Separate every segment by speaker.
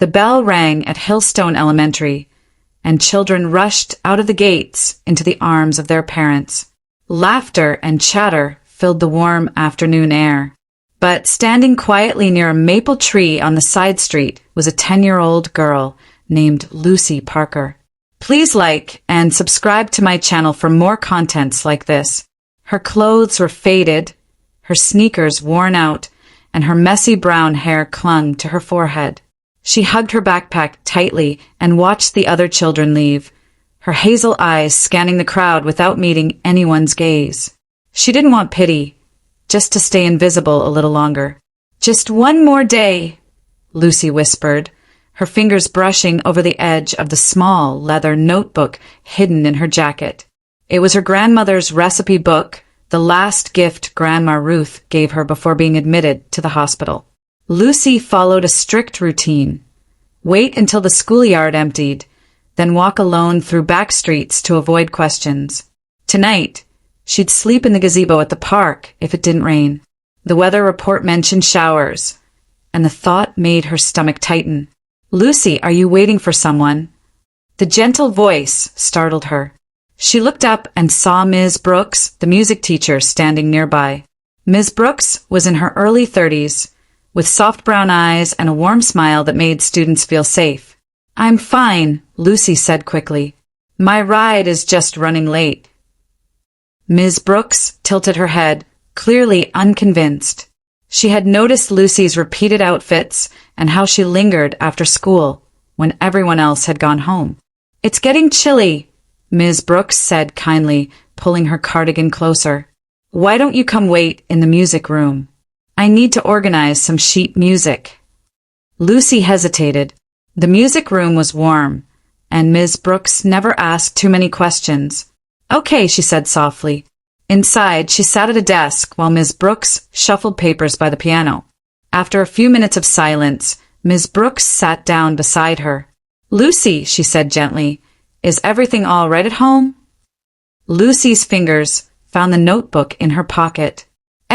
Speaker 1: The bell rang at Hillstone Elementary, and children rushed out of the gates into the arms of their parents. Laughter and chatter filled the warm afternoon air. But standing quietly near a maple tree on the side street was a 10-year-old girl named Lucy Parker. Please like and subscribe to my channel for more contents like this. Her clothes were faded, her sneakers worn out, and her messy brown hair clung to her forehead. She hugged her backpack tightly and watched the other children leave, her hazel eyes scanning the crowd without meeting anyone's gaze. She didn't want pity, just to stay invisible a little longer. "Just one more day," Lucy whispered, her fingers brushing over the edge of the small leather notebook hidden in her jacket. It was her grandmother's recipe book, the last gift Grandma Ruth gave her before being admitted to the hospital. Lucy followed a strict routine. Wait until the schoolyard emptied, then walk alone through back streets to avoid questions. Tonight, she'd sleep in the gazebo at the park if it didn't rain. The weather report mentioned showers, and the thought made her stomach tighten. "Lucy, are you waiting for someone?" The gentle voice startled her. She looked up and saw Ms. Brooks, the music teacher, standing nearby. Ms. Brooks was in her early 30s, with soft brown eyes and a warm smile that made students feel safe. "I'm fine," Lucy said quickly. "My ride is just running late." Ms. Brooks tilted her head, clearly unconvinced. She had noticed Lucy's repeated outfits and how she lingered after school when everyone else had gone home. "It's getting chilly," Ms. Brooks said kindly, pulling her cardigan closer. "Why don't you come wait in the music room? I need to organize some sheet music." Lucy hesitated. The music room was warm, and Ms. Brooks never asked too many questions. "Okay," she said softly. Inside, she sat at a desk while Ms. Brooks shuffled papers by the piano. After a few minutes of silence, Ms. Brooks sat down beside her. "Lucy," she said gently, "is everything all right at home?" Lucy's fingers found the notebook in her pocket.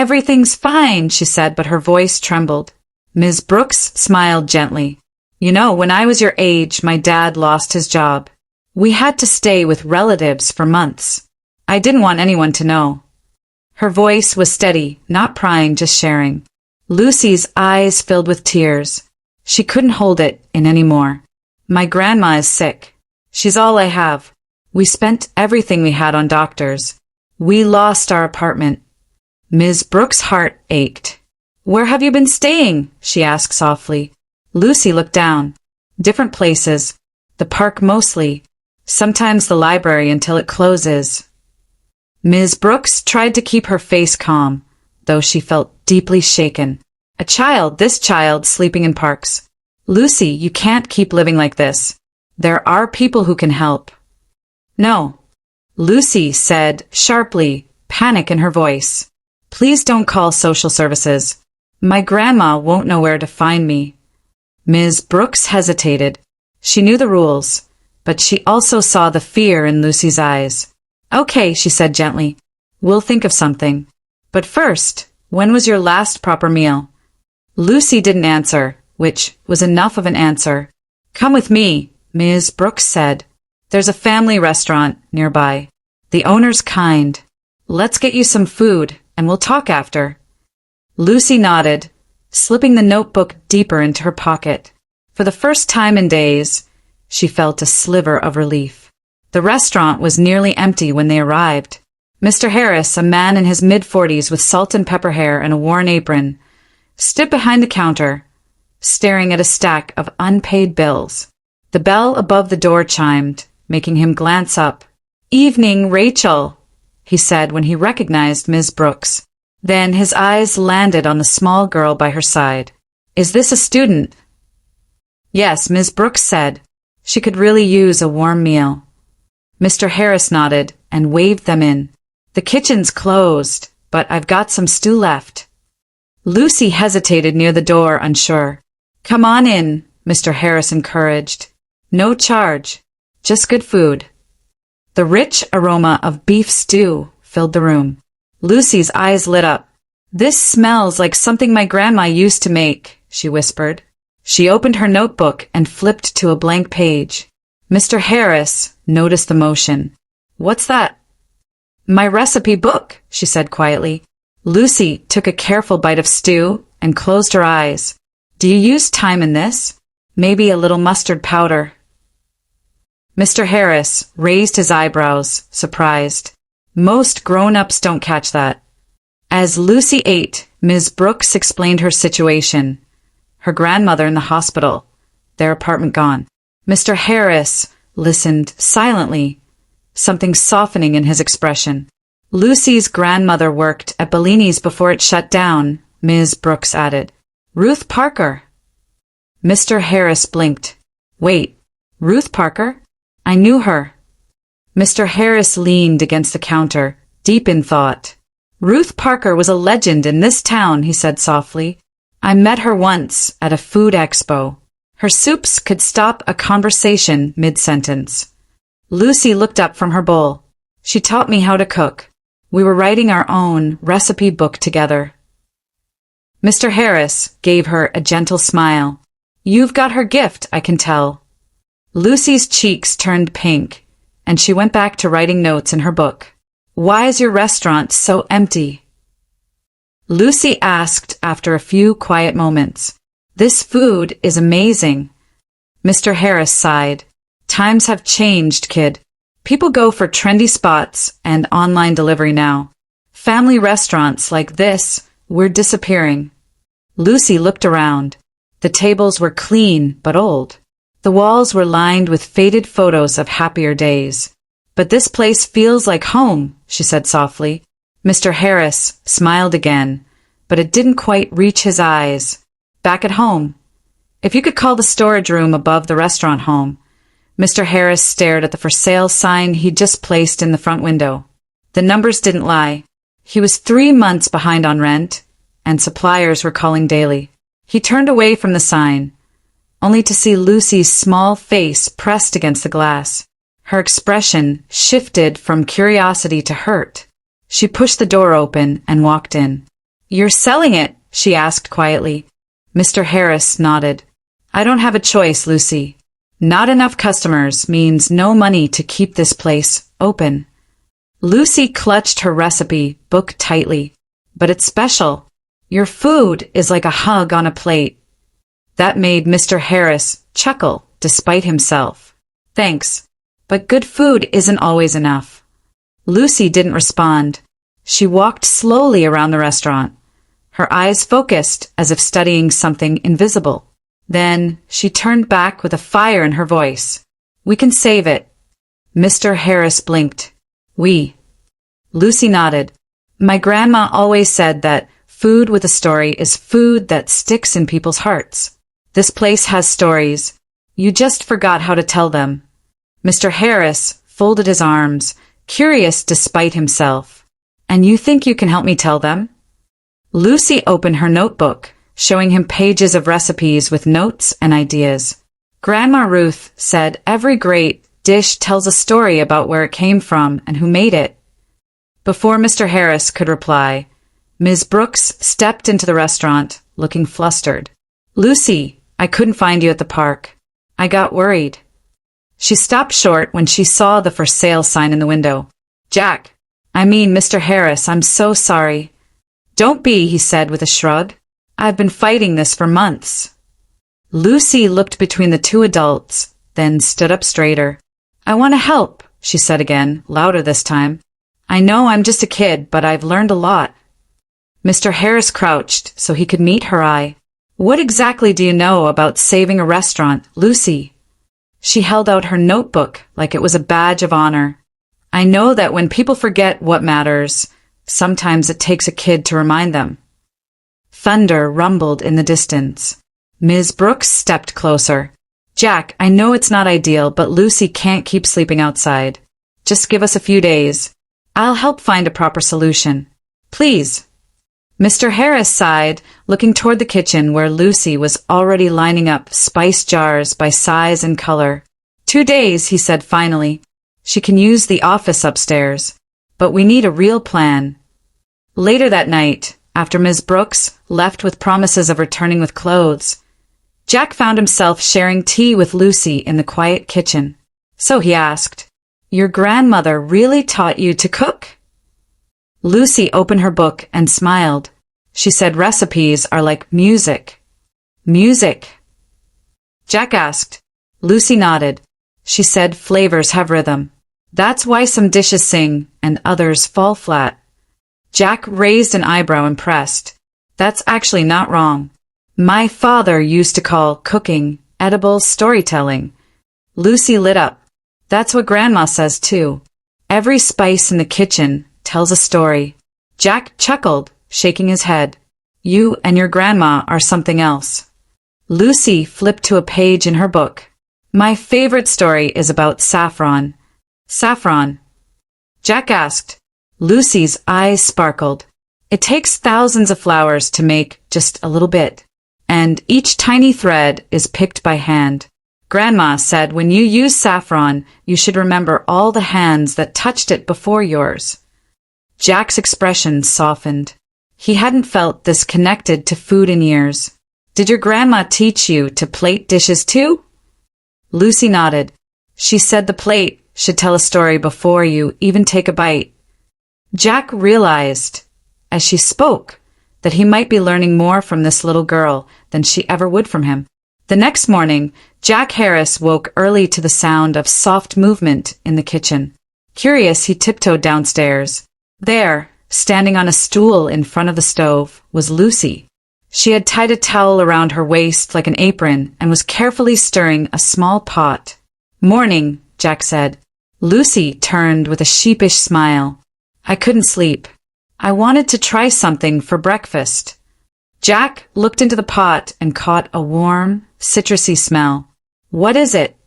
Speaker 1: "Everything's fine," she said, but her voice trembled. Ms. Brooks smiled gently. "You know, when I was your age, my dad lost his job. We had to stay with relatives for months. I didn't want anyone to know." Her voice was steady, not prying, just sharing. Lucy's eyes filled with tears. She couldn't hold it in anymore. "My grandma is sick. She's all I have. We spent everything we had on doctors. We lost our apartment." Ms. Brooks' heart ached. "Where have you been staying?" she asked softly. Lucy looked down. "Different places. The park mostly. Sometimes the library until it closes." Ms. Brooks tried to keep her face calm, though she felt deeply shaken. This child sleeping in parks. "Lucy, you can't keep living like this. There are people who can help." "No," Lucy said sharply, panic in her voice. "Please don't call social services. My grandma won't know where to find me." Ms. Brooks hesitated. She knew the rules, but she also saw the fear in Lucy's eyes. "Okay," she said gently. "We'll think of something. But first, when was your last proper meal?" Lucy didn't answer, which was enough of an answer. "Come with me," Ms. Brooks said. "There's a family restaurant nearby. The owner's kind. Let's get you some food, and we'll talk after." Lucy nodded, slipping the notebook deeper into her pocket. For the first time in days, she felt a sliver of relief. The restaurant was nearly empty when they arrived. Mr. Harris, a man in his mid-40s with salt and pepper hair and a worn apron, stood behind the counter, staring at a stack of unpaid bills. The bell above the door chimed, making him glance up. "Evening, Rachel," he said when he recognized Ms. Brooks. Then his eyes landed on the small girl by her side. "Is this a student?" "Yes," Ms. Brooks said. She could really use a warm meal. Mr. Harris nodded and waved them in. "The kitchen's closed, but I've got some stew left." Lucy hesitated near the door, unsure. "Come on in," Mr. Harris encouraged. "No charge, just good food." The rich aroma of beef stew filled the room. Lucy's eyes lit up. "This smells like something my grandma used to make," she whispered. She opened her notebook and flipped to a blank page. Mr. Harris noticed the motion. "What's that?" "My recipe book," she said quietly. Lucy took a careful bite of stew and closed her eyes. "Do you use thyme in this? Maybe a little mustard powder?" Mr. Harris raised his eyebrows, surprised. "Most grown-ups don't catch that." As Lucy ate, Ms. Brooks explained her situation. Her grandmother in the hospital, their apartment gone. Mr. Harris listened silently, something softening in his expression. "Lucy's grandmother worked at Bellini's before it shut down," Ms. Brooks added. "Ruth Parker." Mr. Harris blinked. "Wait, Ruth Parker? I knew her." Mr. Harris leaned against the counter, deep in thought. "Ruth Parker was a legend in this town," he said softly. "I met her once at a food expo. Her soups could stop a conversation mid-sentence." Lucy looked up from her bowl. "She taught me how to cook. We were writing our own recipe book together." Mr. Harris gave her a gentle smile. "You've got her gift, I can tell." Lucy's cheeks turned pink, and she went back to writing notes in her book. "Why is your restaurant so empty?" Lucy asked after a few quiet moments. "This food is amazing." Mr. Harris sighed. "Times have changed, kid. People go for trendy spots and online delivery now. Family restaurants like this, we're disappearing." Lucy looked around. The tables were clean but old. The walls were lined with faded photos of happier days. "But this place feels like home," she said softly. Mr. Harris smiled again, but it didn't quite reach his eyes. "Back at home. If you could call the storage room above the restaurant home." Mr. Harris stared at the for sale sign he'd just placed in the front window. The numbers didn't lie. He was 3 months behind on rent, and suppliers were calling daily. He turned away from the sign, only to see Lucy's small face pressed against the glass. Her expression shifted from curiosity to hurt. She pushed the door open and walked in. "You're selling it?" she asked quietly. Mr. Harris nodded. "I don't have a choice, Lucy. Not enough customers means no money to keep this place open." Lucy clutched her recipe book tightly. "But it's special. Your food is like a hug on a plate." That made Mr. Harris chuckle despite himself. "Thanks, but good food isn't always enough." Lucy didn't respond. She walked slowly around the restaurant, her eyes focused as if studying something invisible. Then she turned back with a fire in her voice. "We can save it." Mr. Harris blinked. "We." Lucy nodded. "My grandma always said that food with a story is food that sticks in people's hearts. This place has stories. You just forgot how to tell them." Mr. Harris folded his arms, curious despite himself. "And you think you can help me tell them?" Lucy opened her notebook, showing him pages of recipes with notes and ideas. "Grandma Ruth said every great dish tells a story about where it came from and who made it." Before Mr. Harris could reply, Ms. Brooks stepped into the restaurant, looking flustered. "Lucy, I couldn't find you at the park. I got worried." She stopped short when she saw the for sale sign in the window. Mr. Harris, I'm so sorry." "Don't be," he said with a shrug. "I've been fighting this for months." Lucy looked between the two adults, then stood up straighter. "I want to help," she said again, louder this time. "I know I'm just a kid, but I've learned a lot." Mr. Harris crouched so he could meet her eye. "What exactly do you know about saving a restaurant, Lucy?" She held out her notebook like it was a badge of honor. "I know that when people forget what matters, sometimes it takes a kid to remind them." Thunder rumbled in the distance. Ms. Brooks stepped closer. "Jack, I know it's not ideal, but Lucy can't keep sleeping outside. Just give us a few days. I'll help find a proper solution. Please." Mr. Harris sighed, looking toward the kitchen where Lucy was already lining up spice jars by size and color. 2 days, he said finally. "She can use the office upstairs, but we need a real plan." Later that night, after Ms. Brooks left with promises of returning with clothes, Jack found himself sharing tea with Lucy in the quiet kitchen. So he asked, "Your grandmother really taught you to cook?" Lucy opened her book and smiled. She said recipes are like music. Music? Jack asked. Lucy nodded. She said flavors have rhythm. That's why some dishes sing and others fall flat. Jack raised an eyebrow, impressed. That's actually not wrong. My father used to call cooking edible storytelling. Lucy lit up. That's what Grandma says too. Every spice in the kitchen tells a story. Jack chuckled, shaking his head. You and your grandma are something else. Lucy flipped to a page in her book. My favorite story is about saffron. Saffron? Jack asked. Lucy's eyes sparkled. It takes thousands of flowers to make just a little bit, and each tiny thread is picked by hand. Grandma said when you use saffron, you should remember all the hands that touched it before yours. Jack's expression softened. He hadn't felt this connected to food in years. Did your grandma teach you to plate dishes too? Lucy nodded. She said the plate should tell a story before you even take a bite. Jack realized, as she spoke, that he might be learning more from this little girl than she ever would from him. The next morning, Jack Harris woke early to the sound of soft movement in the kitchen. Curious, he tiptoed downstairs. There, standing on a stool in front of the stove, was Lucy. She had tied a towel around her waist like an apron and was carefully stirring a small pot. Morning, Jack said. Lucy turned with a sheepish smile. I couldn't sleep. I wanted to try something for breakfast. Jack looked into the pot and caught a warm, citrusy smell. What is it?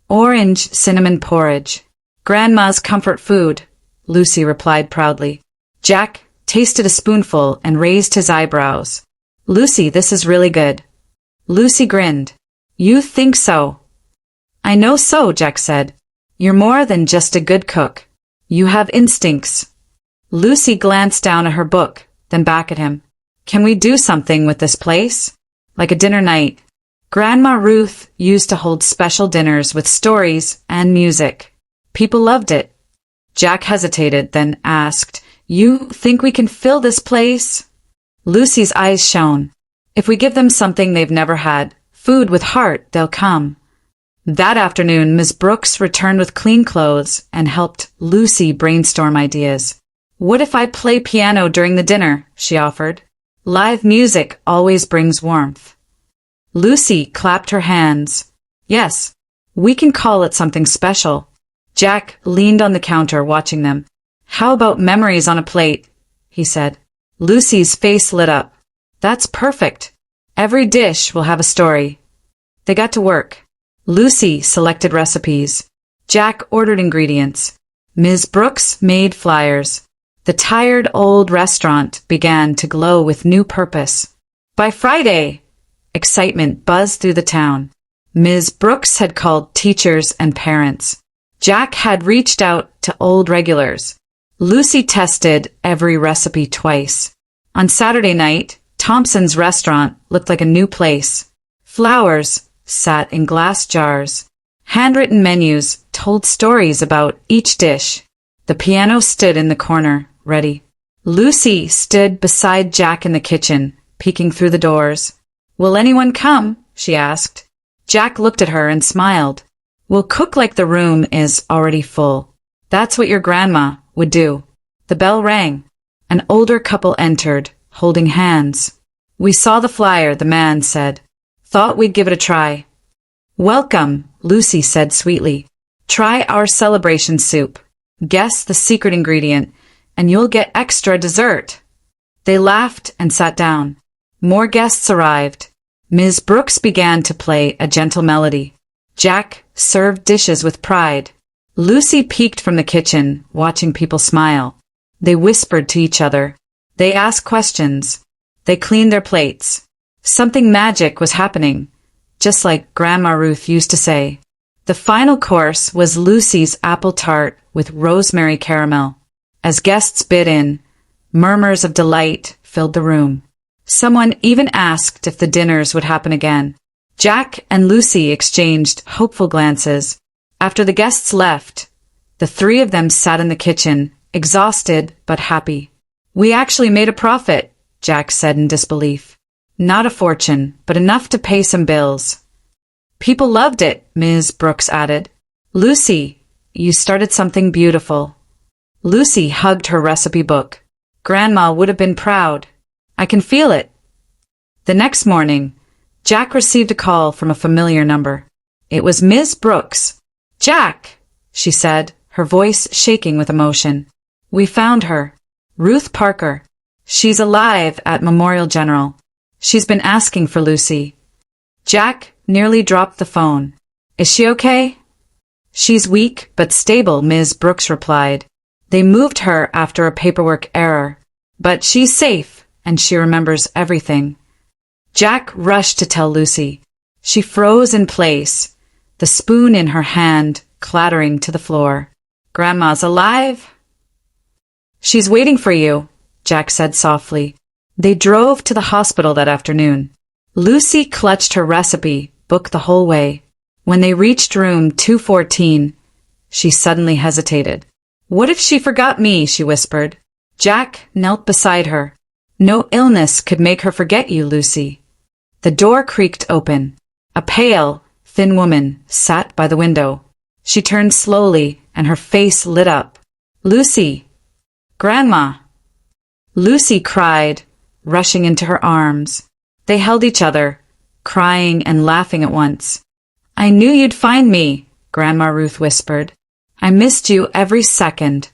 Speaker 1: Orange cinnamon porridge. Grandma's comfort food, Lucy replied proudly. Jack tasted a spoonful and raised his eyebrows. Lucy, this is really good. Lucy grinned. You think so? I know so, Jack said. You're more than just a good cook. You have instincts. Lucy glanced down at her book, then back at him. Can we do something with this place? Like a dinner night. Grandma Ruth used to hold special dinners with stories and music. People loved it. Jack hesitated, then asked, You think we can fill this place? Lucy's eyes shone. If we give them something they've never had, food with heart, they'll come. That afternoon, Miss Brooks returned with clean clothes and helped Lucy brainstorm ideas. What if I play piano during the dinner? She offered. Live music always brings warmth. Lucy clapped her hands. Yes, we can call it something special. Jack leaned on the counter watching them. How about memories on a plate? He said. Lucy's face lit up. That's perfect. Every dish will have a story. They got to work. Lucy selected recipes. Jack ordered ingredients. Ms. Brooks made flyers. The tired old restaurant began to glow with new purpose. By Friday, excitement buzzed through the town. Ms. Brooks had called teachers and parents. Jack had reached out to old regulars. Lucy tested every recipe twice. On Saturday night, Thompson's restaurant looked like a new place. Flowers sat in glass jars. Handwritten menus told stories about each dish. The piano stood in the corner, ready. Lucy stood beside Jack in the kitchen, peeking through the doors. Will anyone come? She asked. Jack looked at her and smiled. We'll cook like the room is already full. That's what your grandma would do. The bell rang. An older couple entered, holding hands. We saw the flyer, the man said. Thought we'd give it a try. Welcome, Lucy said sweetly. Try our celebration soup. Guess the secret ingredient, and you'll get extra dessert. They laughed and sat down. More guests arrived. Ms. Brooks began to play a gentle melody. Jack served dishes with pride. Lucy peeked from the kitchen, watching people smile. They whispered to each other. They asked questions. They cleaned their plates. Something magic was happening, just like Grandma Ruth used to say. The final course was Lucy's apple tart with rosemary caramel. As guests bid in, murmurs of delight filled the room. Someone even asked if the dinners would happen again. Jack and Lucy exchanged hopeful glances. After the guests left, the three of them sat in the kitchen, exhausted but happy. "We actually made a profit," Jack said in disbelief. "Not a fortune, but enough to pay some bills." "People loved it," Ms. Brooks added. "Lucy, you started something beautiful." Lucy hugged her recipe book. "Grandma would have been proud. I can feel it." The next morning, Jack received a call from a familiar number. It was Ms. Brooks. "Jack," she said, her voice shaking with emotion. "We found her. Ruth Parker. She's alive at Memorial General. She's been asking for Lucy." Jack nearly dropped the phone. "Is she okay?" "She's weak but stable," Ms. Brooks replied. "They moved her after a paperwork error. But she's safe, and she remembers everything." Jack rushed to tell Lucy. She froze in place, the spoon in her hand clattering to the floor. "Grandma's alive?" "She's waiting for you," Jack said softly. They drove to the hospital that afternoon. Lucy clutched her recipe book the whole way. When they reached room 214, she suddenly hesitated. "What if she forgot me?" she whispered. Jack knelt beside her. "No illness could make her forget you, Lucy." The door creaked open. A pale, thin woman sat by the window. She turned slowly, and her face lit up. "Lucy! Grandma!" Lucy cried, rushing into her arms. They held each other, crying and laughing at once. "I knew you'd find me," Grandma Ruth whispered. "I missed you every second."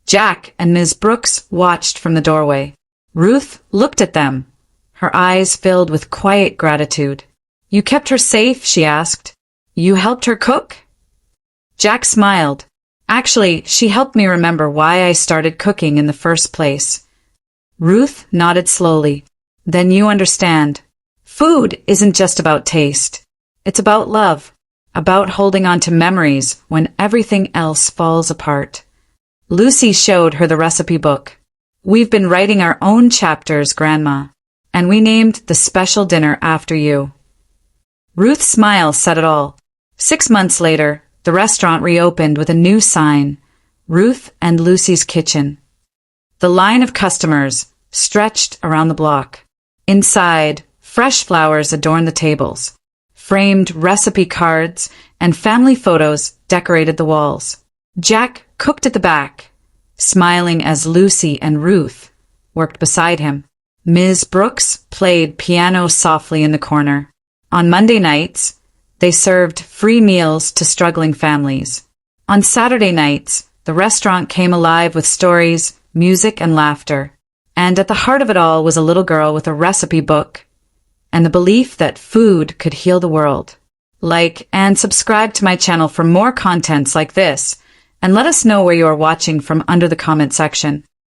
Speaker 1: Jack and Ms. Brooks watched from the doorway. Ruth looked at them, her eyes filled with quiet gratitude. "You kept her safe?" she asked. "You helped her cook?" Jack smiled. "Actually, she helped me remember why I started cooking in the first place." Ruth nodded slowly. "Then you understand. Food isn't just about taste. It's about love, about holding on to memories when everything else falls apart." Lucy showed her the recipe book. "We've been writing our own chapters, Grandma, and we named the special dinner after you." Ruth's smile said it all. 6 months later, the restaurant reopened with a new sign, Ruth and Lucy's Kitchen. The line of customers stretched around the block. Inside, fresh flowers adorned the tables. Framed recipe cards and family photos decorated the walls. Jack cooked at the back, smiling as Lucy and Ruth worked beside him. Ms. Brooks played piano softly in the corner. On Monday nights, they served free meals to struggling families. On Saturday nights, the restaurant came alive with stories, music, and laughter. And at the heart of it all was a little girl with a recipe book and the belief that food could heal the world. Like and subscribe to my channel for more contents like this, and let us know where you are watching from under the comment section.